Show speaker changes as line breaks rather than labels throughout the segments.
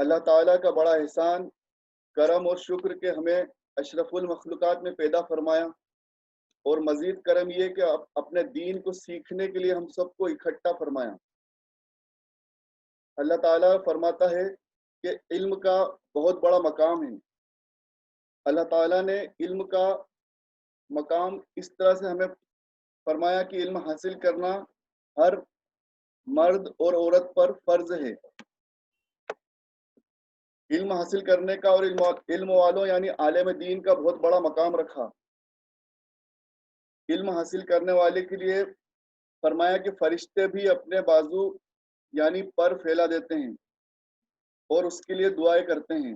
اللہ تعالیٰ کا بڑا احسان، کرم اور شکر کہ ہمیں اشرف المخلوقات میں پیدا فرمایا، اور مزید کرم یہ کہ اپنے دین کو سیکھنے کے لیے ہم سب کو اکٹھا فرمایا۔ اللہ تعالیٰ فرماتا ہے کہ علم کا بہت بڑا مقام ہے۔ اللہ تعالیٰ نے علم کا مقام اس طرح سے ہمیں فرمایا کہ علم حاصل کرنا ہر مرد اور عورت پر فرض ہے۔ علم حاصل کرنے کا اور علم والوں یعنی عالم دین کا بہت بڑا مقام رکھا۔ علم حاصل کرنے والے کے لیے فرمایا کہ فرشتے بھی اپنے بازو یعنی پر پھیلا دیتے ہیں اور اس کے لیے دعائیں کرتے ہیں۔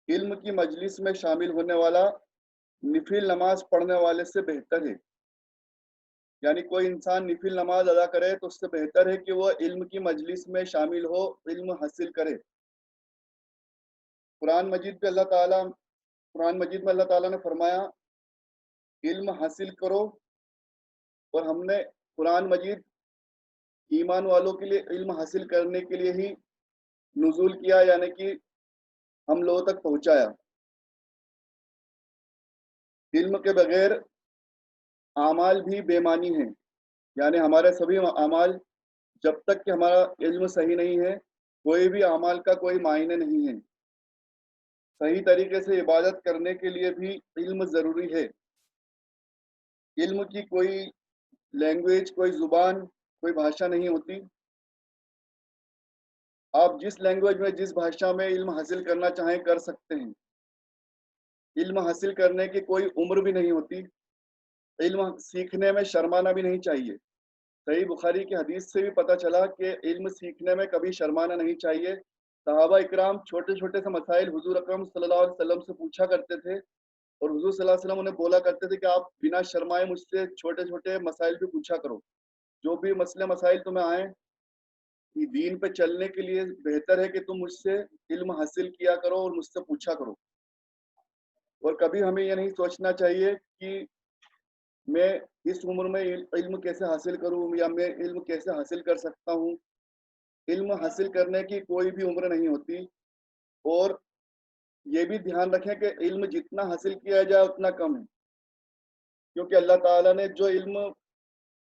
علم کی مجلس میں شامل ہونے والا نفل نماز پڑھنے والے سے بہتر ہے، یعنی کوئی انسان نفل نماز ادا کرے تو اس سے بہتر ہے کہ وہ علم کی مجلس میں شامل ہو، علم حاصل کرے۔ قرآن مجید میں اللہ تعالیٰ نے فرمایا علم حاصل کرو، اور ہم نے قرآن مجید ایمان والوں کے لیے علم حاصل کرنے کے لیے ہی نزول کیا، یعنی کہ ہم لوگوں تک پہنچایا۔ علم کے بغیر اعمال بھی بے معنی ہیں، یعنی ہمارے سبھی اعمال جب تک کہ ہمارا علم صحیح نہیں ہے، کوئی بھی اعمال کا کوئی معنی نہیں ہے۔ صحیح طریقے سے عبادت کرنے کے لیے بھی علم ضروری ہے۔ علم کی کوئی لینگویج، کوئی زبان، کوئی بھاشا نہیں ہوتی۔ آپ جس لینگویج میں، جس بھاشا میں علم حاصل کرنا چاہیں کر سکتے ہیں۔ علم حاصل کرنے کی کوئی عمر بھی نہیں ہوتی۔ علم سیکھنے میں شرمانا بھی نہیں چاہیے۔ صحیح بخاری کی حدیث سے بھی پتہ چلا کہ علم سیکھنے میں کبھی شرمانا نہیں چاہیے۔ صحابہ اکرام چھوٹے چھوٹے سے مسائل حضور اکرم صلی اللہ علیہ وسلم سے پوچھا کرتے تھے، اور حضور صلی اللہ علیہ وسلم انہیں بولا کرتے تھے کہ آپ بنا شرمائے مجھ سے چھوٹے چھوٹے مسائل بھی پوچھا کرو، جو بھی مسئلے مسائل تمہیں آئیں۔ دین پہ چلنے کے لیے بہتر ہے کہ تم مجھ سے علم حاصل کیا کرو اور مجھ سے پوچھا کرو۔ اور کبھی ہمیں یہ نہیں سوچنا چاہیے کہ میں اس عمر میں علم کیسے حاصل کروں، یا میں علم کیسے حاصل کر سکتا ہوں۔ علم حاصل کرنے کی کوئی بھی عمر نہیں ہوتی، اور یہ بھی دھیان رکھیں کہ علم جتنا حاصل کیا جائے اتنا کم ہے، کیونکہ اللہ تعالیٰ نے جو علم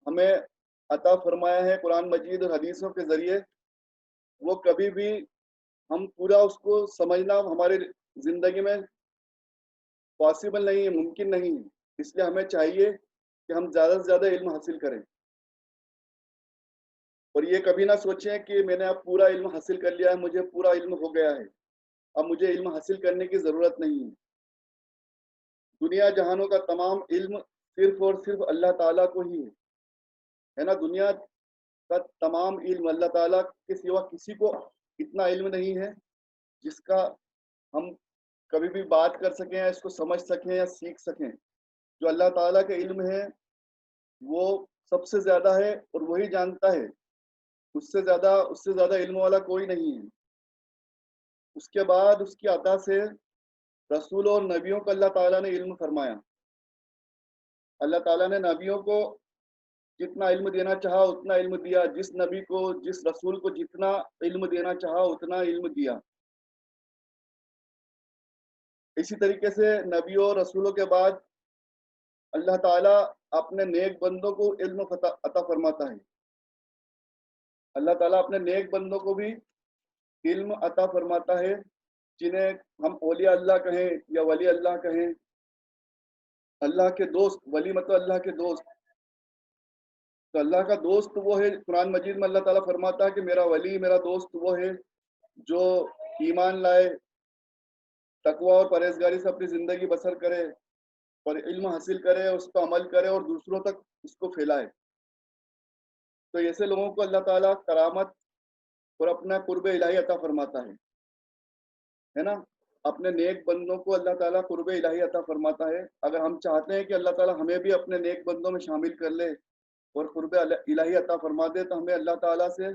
ہمیں عطا فرمایا ہے قرآن مجید اور حدیثوں کے ذریعے، وہ کبھی بھی ہم پورا اس کو سمجھنا ہماری زندگی میں پاسبل نہیں ہے، ممکن نہیں ہے۔ اس لیے ہمیں چاہیے کہ ہم زیادہ سے زیادہ علم حاصل کریں، اور یہ کبھی نہ سوچیں کہ میں نے اب پورا علم حاصل کر لیا ہے، مجھے پورا علم ہو گیا ہے، اب مجھے علم حاصل کرنے کی ضرورت نہیں ہے۔ دنیا جہانوں کا تمام علم صرف اور صرف اللہ تعالیٰ کو ہی ہے نا۔ دنیا کا تمام علم اللہ تعالیٰ کے سوا کسی کو اتنا علم نہیں ہے جس کا ہم کبھی بھی بات کر سکیں، یا اس کو سمجھ سکیں یا سیکھ سکیں۔ جو اللہ تعالیٰ کا علم ہے وہ سب سے زیادہ ہے، اور وہی جانتا ہے۔ اس سے زیادہ علم والا کوئی نہیں ہے۔ اس کے بعد اس کی عطا سے رسولوں اور نبیوں کو اللہ تعالیٰ نے علم فرمایا۔ اللہ تعالیٰ نے نبیوں کو جتنا علم دینا چاہا اتنا علم دیا، جس نبی کو، جس رسول کو جتنا علم دینا چاہا اتنا علم دیا۔ اسی طریقے سے نبیوں اور رسولوں کے بعد اللہ تعالیٰ اپنے نیک بندوں کو علم عطا فرماتا ہے۔ اللہ تعالیٰ اپنے نیک بندوں کو بھی علم عطا فرماتا ہے، جنہیں ہم اولیاء اللہ کہیں یا ولی اللہ کہیں۔ اللہ کے دوست، ولی مطلب اللہ کے دوست۔ تو اللہ کا دوست وہ ہے، قرآن مجید میں اللہ تعالیٰ فرماتا ہے کہ میرا ولی، میرا دوست وہ ہے جو ایمان لائے، تقوی اور پرہیزگاری سے اپنی زندگی بسر کرے، اور علم حاصل کرے، اس پر عمل کرے اور دوسروں تک اس کو پھیلائے۔ تو ایسے لوگوں کو اللہ تعالیٰ کرامت اور اپنا قرب الہی عطا فرماتا ہے نا۔ اپنے نیک بندوں کو اللہ تعالیٰ قرب الہی عطا فرماتا ہے۔ اگر ہم چاہتے ہیں کہ اللہ تعالیٰ ہمیں بھی اپنے نیک بندوں میں شامل کر لے اور قرب الہی عطا فرما دے، تو ہمیں اللہ تعالیٰ سے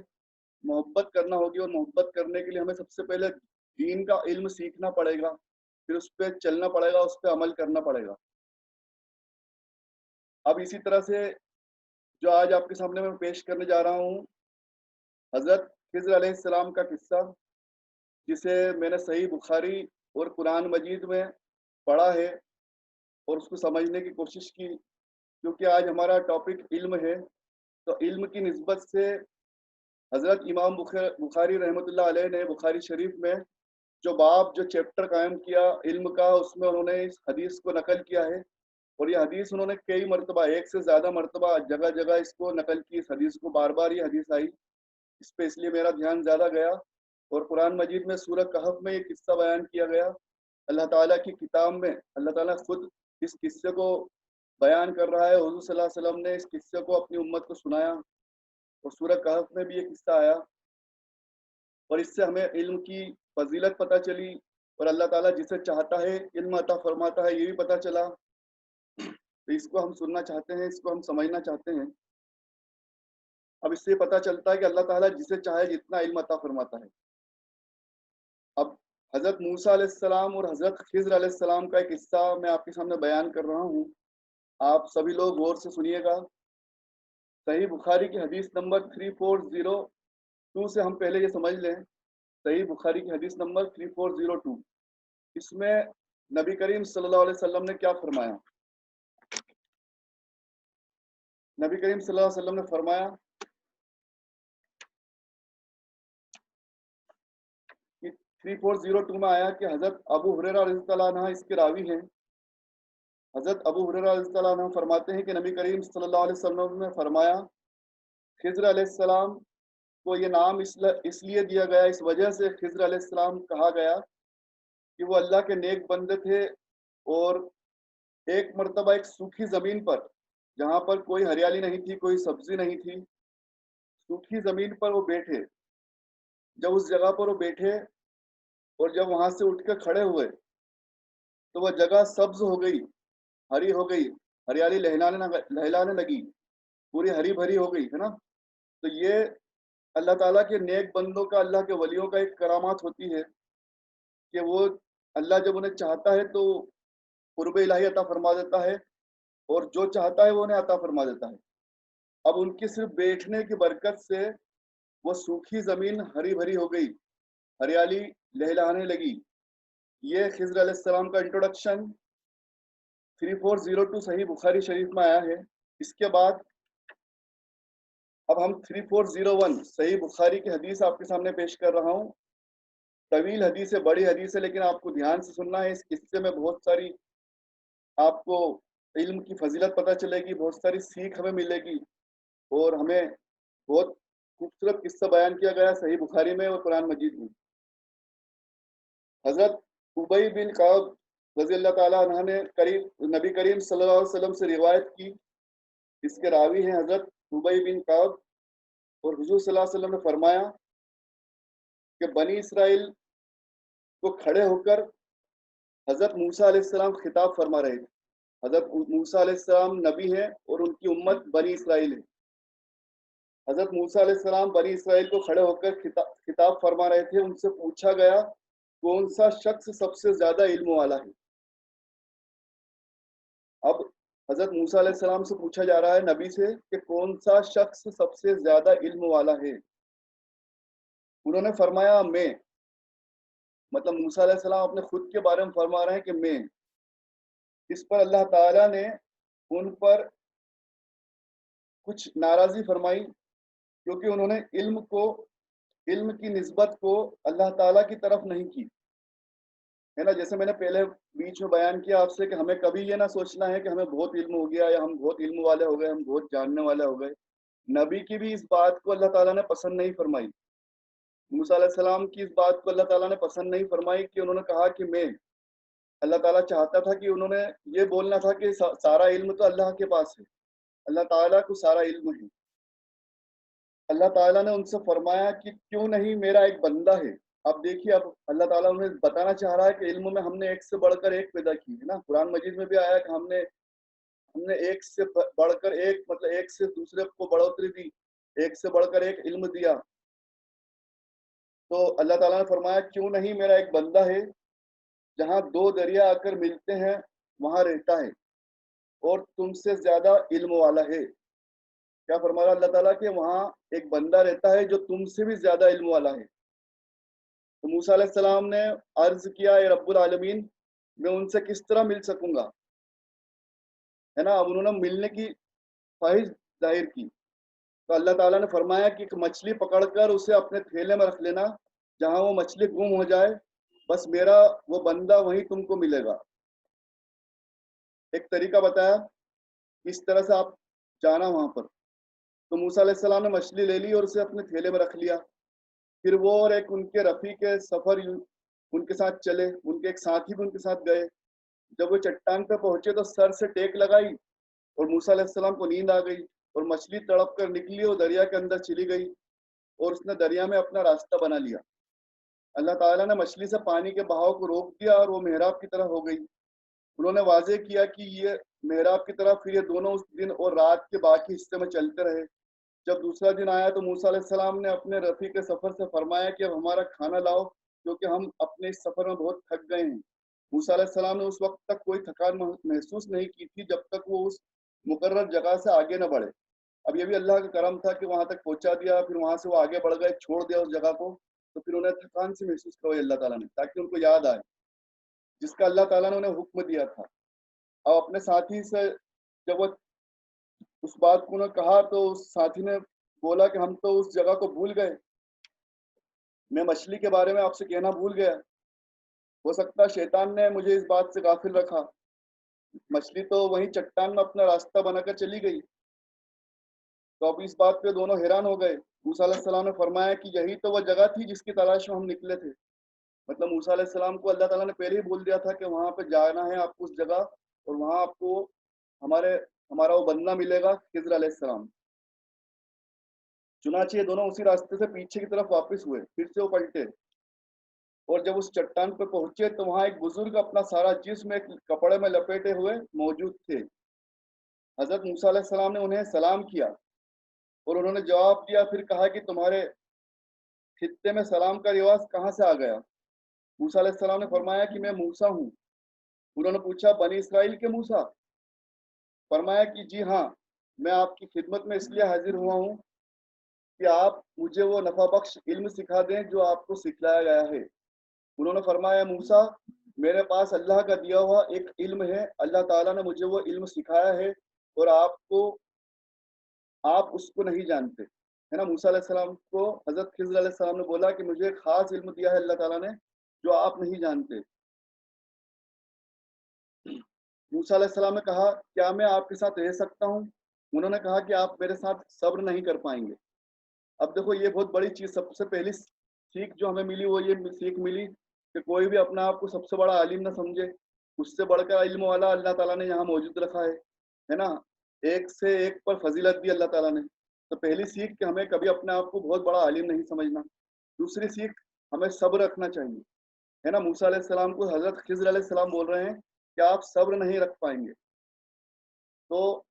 محبت کرنا ہوگی، اور محبت کرنے کے لیے ہمیں سب سے پہلے دین کا علم سیکھنا پڑے گا، پھر اس پہ چلنا پڑے گا، اس پہ عمل کرنا پڑے گا۔ اب اسی طرح سے جو آج آپ کے سامنے میں پیش کرنے جا رہا ہوں، حضرت خضر علیہ السلام کا قصہ۔ جسے میں نے صحیح بخاری اور قرآن مجید میں پڑھا ہے اور اس کو سمجھنے کی کوشش کی، کیونکہ آج ہمارا ٹاپک علم ہے، تو علم کی نسبت سے حضرت امام بخاری رحمۃ اللہ علیہ نے بخاری شریف میں جو باب جو چیپٹر قائم کیا علم کا، اس میں انہوں نے اس حدیث کو نقل کیا ہے، اور یہ حدیث انہوں نے کئی مرتبہ، ایک سے زیادہ مرتبہ جگہ جگہ اس کو نقل کی، اس حدیث کو بار بار یہ حدیث آئی، اس پہ اس لیے میرا دھیان زیادہ گیا۔ اور قرآن مجید میں سورہ کہف میں یہ قصہ بیان کیا گیا، اللہ تعالیٰ کی کتاب میں اللہ تعالیٰ خود اس قصے کو بیان کر رہا ہے، حضور صلی اللہ علیہ وسلم نے اس قصے کو اپنی امت کو سنایا، اور سورہ کہف میں بھی یہ قصہ آیا، اور اس سے ہمیں علم کی فضیلت پتہ چلی، اور اللہ تعالیٰ جسے چاہتا ہے علم عطا فرماتا ہے، یہ بھی پتہ چلا۔ تو اس کو ہم سننا چاہتے ہیں، اس کو ہم سمجھنا چاہتے ہیں۔ اب اس سے پتہ چلتا ہے کہ اللہ تعالیٰ جسے چاہے جتنا علم عطا فرماتا ہے۔ اب حضرت موسیٰ علیہ السلام اور حضرت خضر علیہ السلام کا ایک قصہ میں آپ کے سامنے بیان کر رہا ہوں، آپ سبھی لوگ غور سے سنیے گا۔ صحیح بخاری کی حدیث نمبر 3402 سے ہم پہلے یہ سمجھ لیں، صحیح بخاری کی حدیث نمبر 3402، اس میں نبی کریم صلی اللہ علیہ وسلم نے کیا فرمایا؟ نبی کریم صلی اللہ علیہ وسلم نے فرمایا کہ 3402 میں آیا کہ حضرت ابو ہریرہ رضی اللہ عنہ اس کے راوی ہیں۔ حضرت ابو ہریرہ رضی اللہ عنہ فرماتے ہیں کہ نبی کریم صلی اللہ علیہ وسلم نے فرمایا، خضر علیہ السلام کو یہ نام اس لیے دیا گیا، اس وجہ سے خضر علیہ السلام کہا گیا کہ وہ اللہ کے نیک بندے تھے، اور ایک مرتبہ ایک سوکھی زمین پر، جہاں پر کوئی ہریالی نہیں تھی، کوئی سبزی نہیں تھی، سوکھی زمین پر وہ بیٹھے۔ جب اس جگہ پر وہ بیٹھے اور جب وہاں سے اٹھ کے کھڑے ہوئے تو وہ جگہ سبز ہو گئی، ہری ہو گئی، ہریالی لہلانے لگی، پوری ہری بھری ہو گئی، ہے نا۔ تو یہ اللہ تعالیٰ کے نیک بندوں کا، اللہ کے ولیوں کا ایک کرامات ہوتی ہے کہ وہ اللہ جب انہیں چاہتا ہے تو قرب الہی عطا فرما دیتا ہے، اور جو چاہتا ہے وہ انہیں عطا فرما دیتا ہے۔ اب ان کی صرف بیٹھنے کی برکت سے وہ سوکھی زمین ہری بھری ہو گئی، ہریالی لہلانے لگی۔ یہ خضر علیہ السلام کا انٹروڈکشن 3402 صحیح بخاری شریف میں آیا ہے۔ اس کے بعد اب ہم 3401 صحیح بخاری کی حدیث آپ کے سامنے پیش کر رہا ہوں۔ طویل حدیث ہے، بڑی حدیث ہے، لیکن آپ کو دھیان سے سننا ہے۔ اس قصے میں بہت ساری آپ کو علم کی فضیلت پتہ چلے گی، بہت ساری سیکھ ہمیں ملے گی، اور ہمیں بہت خوبصورت قصہ بیان کیا گیا صحیح بخاری میں اور قرآن مجید میں۔ حضرت ابی بن کعب رضی اللہ تعالیٰ عنہ نے نبی کریم صلی اللہ علیہ وسلم سے روایت کی، اس کے راوی ہیں حضرت ابی بن کعب، اور حضور صلی اللہ علیہ وسلم نے فرمایا کہ بنی اسرائیل کو کھڑے ہو کر حضرت موسیٰ علیہ السلام خطاب فرما رہے تھے۔ حضرت موسیٰ علیہ السلام نبی ہیں اور ان کی امت بنی اسرائیل ہے۔ حضرت موسیٰ علیہ السلام بنی اسرائیل کو کھڑے ہو کر خطاب فرما رہے تھے۔ ان سے پوچھا گیا کون سا شخص سب سے زیادہ علم والا ہے؟ اب حضرت موسیٰ علیہ السلام سے پوچھا جا رہا ہے نبی سے کہ کون سا شخص سب سے زیادہ علم والا ہے؟ انہوں نے فرمایا میں، مطلب موسیٰ علیہ السلام اپنے خود کے بارے میں فرما رہے ہیں کہ میں۔ اس پر اللہ تعالیٰ نے ان پر کچھ ناراضی فرمائی، کیونکہ انہوں نے علم کی نسبت کو اللہ تعالیٰ کی طرف نہیں کی، ہے نا۔ جیسے میں نے پہلے بیچ میں بیان کیا آپ سے کہ ہمیں کبھی یہ نہ سوچنا ہے کہ ہمیں بہت علم ہو گیا یا ہم بہت علم والے ہو گئے، ہم بہت جاننے والے ہو گئے۔ نبی کی بھی اس بات کو اللہ تعالیٰ نے پسند نہیں فرمائی، موسیٰ علیہ السلام کی اس بات کو اللہ تعالیٰ نے پسند نہیں فرمائی کہ انہوں نے کہا کہ میں۔ اللہ تعالیٰ چاہتا تھا کہ انہوں نے یہ بولنا تھا کہ سارا علم تو اللہ کے پاس ہے، اللہ تعالیٰ کو سارا علم ہے۔ اللہ تعالیٰ نے ان سے فرمایا کہ کیوں نہیں میرا ایک بندہ ہے۔ اب دیکھیے، اب اللہ تعالیٰ انہیں بتانا چاہ رہا ہے کہ علم میں ہم نے ایک سے بڑھ کر ایک پیدا کی ہے نا۔ قرآن مجید میں بھی آیا کہ ہم نے ایک سے بڑھ کر ایک، مطلب ایک سے دوسرے کو بڑھوتری دی، ایک سے بڑھ کر ایک علم دیا۔ تو اللہ تعالیٰ نے فرمایا کیوں نہیں میرا ایک بندہ ہے، جہاں دو دریا آ کر ملتے ہیں وہاں رہتا ہے اور تم سے زیادہ علم والا ہے۔ کیا فرمایا اللہ تعالیٰ کہ وہاں ایک بندہ رہتا ہے جو تم سے بھی زیادہ علم والا ہے۔ تو موسیٰ علیہ السلام نے عرض کیا اے رب العالمین میں ان سے کس طرح مل سکوں گا، ہے نا. اب انہوں نے ملنے کی خواہش ظاہر کی تو اللہ تعالیٰ نے فرمایا کہ ایک مچھلی پکڑ کر اسے اپنے تھیلے میں رکھ لینا، جہاں وہ مچھلی گم ہو جائے بس میرا وہ بندہ وہیں تم کو ملے گا. ایک طریقہ بتایا اس طرح سے آپ جانا وہاں پر. تو موسیٰ علیہ السلام نے مچھلی لے لی اور اسے اپنے تھیلے میں رکھ لیا. پھر وہ اور ایک ان کے رفیق سفر ان کے ساتھ چلے، ان کے ایک ساتھی بھی ان کے ساتھ گئے. جب وہ چٹان پہ پہنچے تو سر سے ٹیک لگائی اور موسیٰ علیہ السلام کو نیند آ گئی اور مچھلی تڑپ کر نکلی اور دریا کے اندر چلی گئی اور اس نے دریا میں اپنا راستہ بنا لیا. اللہ تعالیٰ نے مچھلی سے پانی کے بہاؤ کو روک دیا اور وہ محراب کی طرح ہو گئی. انہوں نے واضح کیا کہ یہ محراب کی طرف، پھر یہ دونوں اس دن اور رات کے باقی حصے میں چلتے رہے. جب دوسرا دن آیا تو موسیٰ علیہ السلام نے اپنے رفیق سفر سے فرمایا کہ اب ہمارا کھانا لاؤ کیونکہ ہم اپنے اس سفر میں بہت تھک گئے ہیں. موسیٰ علیہ السلام نے اس وقت تک کوئی تھکان محسوس نہیں کی تھی جب تک وہ اس مقرر جگہ سے آگے نہ بڑھے. اب یہ بھی اللہ کا کرم تھا کہ وہاں تک پہنچا دیا، پھر وہاں سے وہ آگے بڑھ گئے، چھوڑ دیا اس جگہ کو، تو پھر انہیں تھکان سے محسوس کروائی اللہ تعالیٰ نے تاکہ ان کو یاد آئے جس کا اللہ تعالیٰ نے انہیں حکم دیا تھا. اب اپنے ساتھی سے جب وہ اس بات کو انہوں نے کہا تو اس ساتھی نے بولا کہ ہم تو اس جگہ کو بھول گئے، میں مچھلی کے بارے میں آپ سے کہنا بھول گیا، ہو سکتا ہے شیطان نے مجھے اس بات سے غافل رکھا. مچھلی تو وہیں چٹان میں اپنا راستہ بنا کر چلی گئی. تو اب اس بات پہ دونوں حیران ہو گئے. موسیٰ علیہ السلام نے فرمایا کہ یہی تو وہ جگہ تھی جس کی تلاش میں ہم نکلے تھے. مطلب موسیٰ علیہ السلام کو اللہ تعالیٰ نے پہلے ہی بول دیا تھا کہ وہاں پہ جانا ہے آپ کو اس جگہ، اور وہاں آپ کو ہمارا وہ بندہ ملے گا خضر علیہ السلام. چنانچہ یہ دونوں اسی راستے سے پیچھے کی طرف واپس ہوئے، پھر سے وہ پلٹے اور جب اس چٹان پہ پہنچے تو وہاں ایک بزرگ اپنا سارا جسم ایک کپڑے میں لپیٹے ہوئے موجود تھے. حضرت موسیٰ علیہ السلام نے انہیں سلام کیا اور انہوں نے جواب دیا، پھر کہا کہ تمہارے خطے میں سلام کا رواج کہاں سے آ گیا؟ موسیٰ علیہ السلام نے فرمایا کہ میں موسیٰ ہوں. انہوں نے پوچھا بنی اسرائیل کے موسیٰ؟ فرمایا کہ جی ہاں، میں آپ کی خدمت میں اس لیے حاضر ہوا ہوں کہ آپ مجھے وہ نفع بخش علم سکھا دیں جو آپ کو سکھلایا گیا ہے. انہوں نے فرمایا موسیٰ میرے پاس اللہ کا دیا ہوا ایک علم ہے، اللہ تعالیٰ نے مجھے وہ علم سکھایا ہے اور آپ اس کو نہیں جانتے، ہے نا. موسیٰ علیہ السلام کو حضرت خضر علیہ السلام نے بولا کہ مجھے خاص علم دیا ہے اللہ تعالیٰ نے جو آپ نہیں جانتے. موسیٰ علیہ السلام نے کہا کیا میں آپ کے ساتھ رہ سکتا ہوں؟ انہوں نے کہا کہ آپ میرے ساتھ صبر نہیں کر پائیں گے. اب دیکھو یہ بہت بڑی چیز، سب سے پہلی سیکھ جو ہمیں ملی وہ یہ سیکھ ملی کہ کوئی بھی اپنا آپ کو سب سے بڑا عالم نہ سمجھے. اس سے بڑھ کر علم والا اللہ تعالیٰ نے یہاں موجود رکھا ہے نا. ایک سے ایک پر فضیلت دی اللہ تعالیٰ نے. تو پہلی سیکھ کہ ہمیں کبھی اپنے آپ کو بہت بڑا عالم نہیں سمجھنا. دوسری سیکھ ہمیں صبر رکھنا چاہیے، ہے نا. موسیٰ علیہ السلام کو حضرت خضر علیہ السلام بول رہے ہیں کہ آپ صبر نہیں رکھ پائیں گے. تو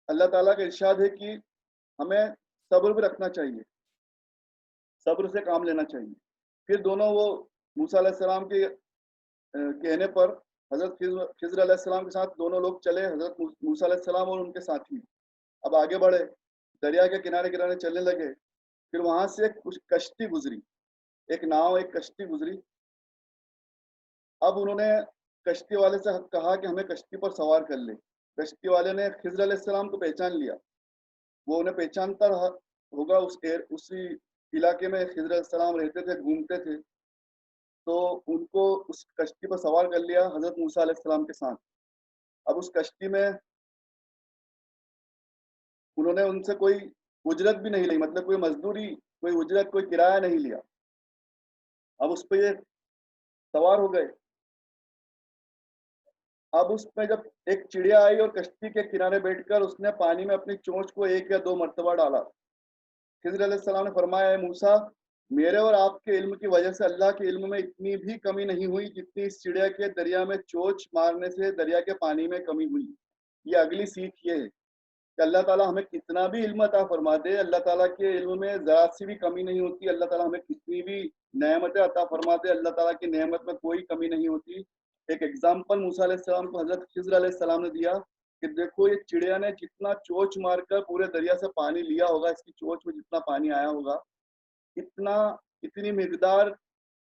اللہ تعالیٰ کا ارشاد ہے کہ ہمیں صبر بھی رکھنا چاہیے، صبر سے کام لینا چاہیے. پھر دونوں وہ موسیٰ علیہ السلام کے کہنے پر حضرت خضر علیہ السلام کے ساتھ دونوں لوگ چلے، حضرت موسیٰ علیہ السلام اور ان کے ساتھی. اب آگے بڑھے، دریا کے کنارے کنارے چلنے لگے. پھر وہاں سے ایک کشتی گزری، ایک ناؤ، ایک کشتی گزری. اب انہوں نے کشتی والے سے کہا کہ ہمیں کشتی پر سوار کر لے. کشتی والے نے خضر علیہ السلام کو پہچان لیا، وہ انہیں پہچانتا رہا ہوگا، اسی علاقے میں خضر علیہ السلام رہتے تھے، گھومتے تھے. تو ان کو اس کشتی پر سوار کر لیا حضرت موسیٰ علیہ السلام کے ساتھ. اب اس کشتی میں انہوں نے ان سے کوئی اجرت بھی نہیں لی، مطلب کوئی مزدوری، کوئی اجرت، کوئی کرایہ نہیں لیا. اب اس پہ یہ سوار ہو گئے. اب اس میں جب ایک چڑیا آئی اور کشتی کے کنارے بیٹھ کر اس نے پانی میں اپنی چونچ کو 1 یا 2 مرتبہ ڈالا. خضر علیہ السلام نے فرمایا اے موسیٰ میرے اور آپ کے علم کی وجہ سے اللہ کے علم میں اتنی بھی کمی نہیں ہوئی جتنی اس چڑیا کے دریا میں چونچ مارنے سے دریا کے پانی میں کمی ہوئی. یہ اگلی سیکھ یہ ہے کہ اللہ تعالیٰ ہمیں کتنا بھی علم عطا فرما دے، اللہ تعالیٰ کے علم میں ذرا سی بھی کمی نہیں ہوتی. اللہ تعالیٰ ہمیں کتنی بھی نعمتیں عطا فرما دے، اللہ تعالیٰ کی نعمت میں کوئی کمی نہیں ہوتی. ایک ایگزامپل موسیٰ علیہ السلام کو حضرت خضر علیہ السلام نے دیا کہ دیکھو یہ چڑیا نے جتنا چونچ مار کر پورے دریا سے پانی لیا ہوگا، اس کی چونچ میں جتنا پانی آیا ہوگا، اتنی مقدار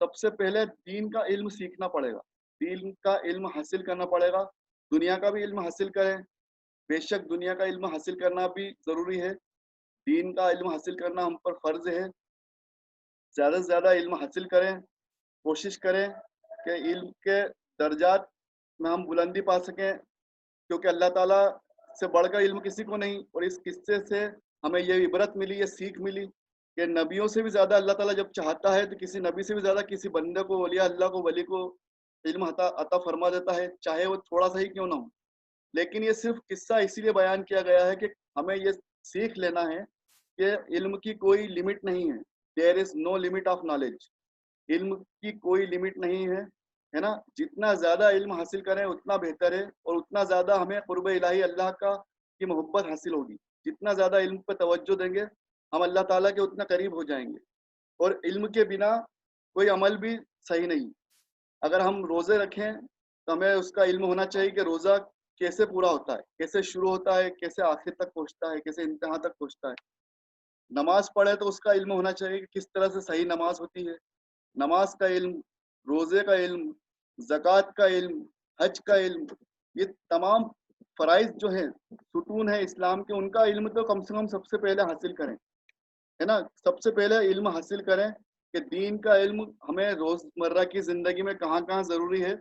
سب سے پہلے دین کا علم سیکھنا پڑے گا، دین کا علم حاصل کرنا پڑے گا. دنیا کا بھی علم حاصل کریں، بے شک دنیا کا علم حاصل کرنا بھی ضروری ہے، دین کا علم حاصل کرنا ہم پر فرض ہے. زیادہ سے زیادہ علم حاصل کریں، کوشش کریں کہ علم کے درجات میں ہم بلندی پا سکیں، کیونکہ اللہ تعالیٰ سے بڑھ کر علم کسی کو نہیں. اور اس قصے سے ہمیں یہ عبرت ملی، یہ سیکھ ملی کہ نبیوں سے بھی زیادہ اللہ تعالیٰ جب چاہتا ہے تو کسی نبی سے بھی زیادہ کسی بندے کو، ولی اللہ کو، ولی کو علم عطا فرما دیتا ہے، چاہے وہ تھوڑا سا ہی کیوں نہ ہو. لیکن یہ صرف قصہ اسی لیے بیان کیا گیا ہے کہ ہمیں یہ سیکھ لینا ہے کہ علم کی کوئی لمٹ نہیں ہے. دیر از نو لمٹ آف نالج. علم کی کوئی لمٹ نہیں ہے نا. جتنا زیادہ علم حاصل کریں اتنا بہتر ہے، اور اتنا زیادہ ہمیں قرب الہی اللہ کی محبت حاصل ہوگی. جتنا زیادہ علم پہ توجہ دیں گے ہم اللہ تعالیٰ کے اتنا قریب ہو جائیں گے. اور علم کے بنا کوئی عمل بھی صحیح نہیں. اگر ہم روزے رکھیں تو ہمیں اس کا علم ہونا چاہیے کہ روزہ کیسے پورا ہوتا ہے، کیسے شروع ہوتا ہے، کیسے آخر تک پہنچتا ہے، کیسے انتہا تک پہنچتا ہے. نماز پڑھے تو اس کا علم ہونا چاہیے کہ کس طرح سے صحیح نماز ہوتی ہے. نماز کا علم، روزے کا علم، زکوٰۃ کا علم، حج کا علم، یہ تمام فرائض جو ہیں، ستون ہیں اسلام کے، ان کا علم تو کم سے کم سب سے پہلے حاصل کریں، ہے نا. سب سے پہلے علم حاصل کریں کہ دین کا علم ہمیں روزمرہ کی زندگی میں کہاں کہاں ضروری ہے،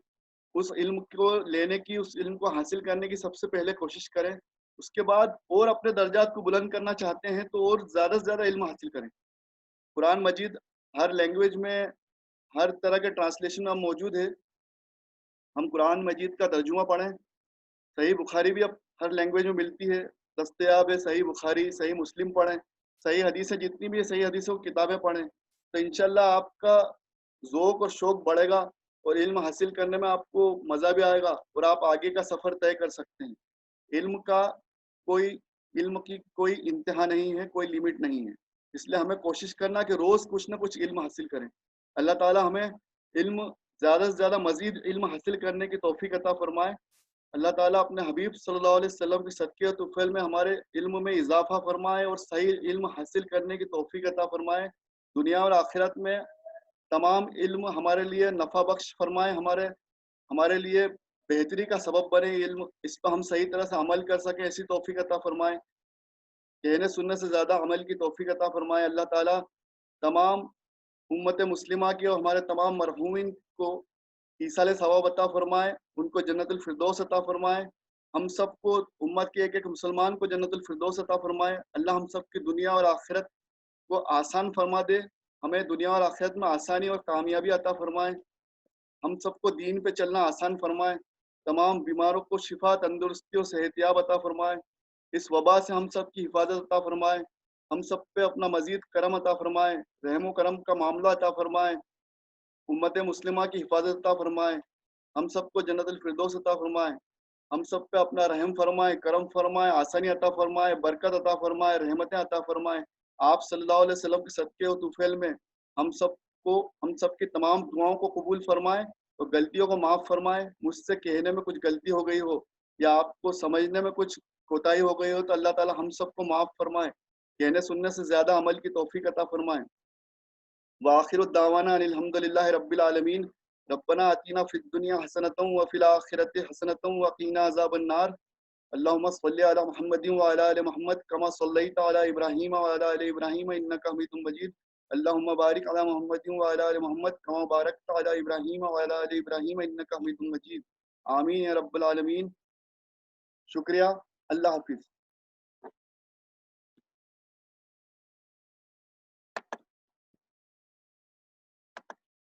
اس علم کو لینے کی، اس علم کو حاصل کرنے کی سب سے پہلے کوشش کریں. اس کے بعد اور اپنے درجات کو بلند کرنا چاہتے ہیں تو اور زیادہ سے زیادہ علم حاصل کریں. قرآن مجید ہر لینگویج میں، ہر طرح کے ٹرانسلیشن میں موجود ہے. ہم قرآن مجید کا ترجمہ پڑھیں. صحیح بخاری بھی اب ہر لینگویج میں ملتی ہے، دستیاب ہے. صحیح بخاری، صحیح مسلم پڑھیں. صحیح حدیثیں جتنی بھی ہے، صحیح حدیثوں کی کتابیں پڑھیں. تو انشاءاللہ آپ کا ذوق اور شوق بڑھے گا، اور علم حاصل کرنے میں آپ کو مزہ بھی آئے گا، اور آپ آگے کا سفر طے کر سکتے ہیں. علم کی کوئی انتہا نہیں ہے، کوئی لمٹ نہیں ہے. اس لیے ہمیں کوشش کرنا کہ روز کچھ نہ کچھ علم حاصل کریں. اللہ تعالیٰ ہمیں علم زیادہ سے زیادہ مزید علم حاصل کرنے کی توفیق عطا فرمائے. اللہ تعالیٰ اپنے حبیب صلی اللہ علیہ وسلم کے صدقے و طفیل میں ہمارے علم میں اضافہ فرمائے، اور صحیح علم حاصل کرنے کی توفیق عطا فرمائے. دنیا اور آخرت میں تمام علم ہمارے لیے نفع بخش فرمائے، ہمارے لیے بہتری کا سبب بنے علم، اس پر ہم صحیح طرح سے عمل کر سکیں، ایسی توفیق عطا فرمائے. کہنے سننے سے زیادہ عمل کی توفیق عطا فرمائے. اللہ تعالیٰ تمام امت مسلمہ کی اور ہمارے تمام مرحومین کو ایصال ثواب عطا فرمائے، ان کو جنت الفردوس عطا فرمائے. ہم سب کو، امت کے ایک ایک مسلمان کو جنت الفردوس عطا فرمائے. اللہ ہم سب کی دنیا اور آخرت کو آسان فرما دے، ہمیں دنیا اور آخرت میں آسانی اور کامیابی عطا فرمائے. ہم سب کو دین پہ چلنا آسان فرمائے. تمام بیماروں کو شفا، تندرستی اور صحت یاب عطا فرمائے. اس وبا سے ہم سب کی حفاظت عطا فرمائے. ہم سب پہ اپنا مزید کرم عطا فرمائے، رحم و کرم کا معاملہ عطا فرمائے. امت مسلمہ کی حفاظت عطا فرمائے. ہم سب کو جنت الفردوس عطا فرمائے. ہم سب پہ اپنا رحم فرمائے، کرم فرمائے، آسانی عطا فرمائے، برکت عطا فرمائے، رحمتیں عطا فرمائے. آپ صلی اللہ علیہ وسلم کے صدقے و طفیل میں ہم سب کی تمام دعاؤں کو قبول فرمائے، اور غلطیوں کو معاف فرمائے. مجھ سے کہنے میں کچھ غلطی ہو گئی ہو، یا آپ کو سمجھنے میں کچھ کوتاہی ہو گئی ہو، تو اللہ تعالی ہم سب کو معاف فرمائے، کہنے سننے سے زیادہ عمل کی توفیق عطا فرمائے. وآخر الدعوانا ان الحمد للہ رب العالمین. ربنا آتنا فی الدنیا حسنۃ وفی الآخرۃ حسنۃ وقنا عذاب النار. اللهم صل على محمد وعلى آل محمد كما صليت على إبراهيم وعلى آل إبراهيم إنك حميد مجيد. اللهم بارك على محمد وعلى آل محمد كما باركت على إبراهيم وعلى آل إبراهيم إنك حميد مجيد. آمين يا رب العالمين. شکریہ. اللہ حافظ.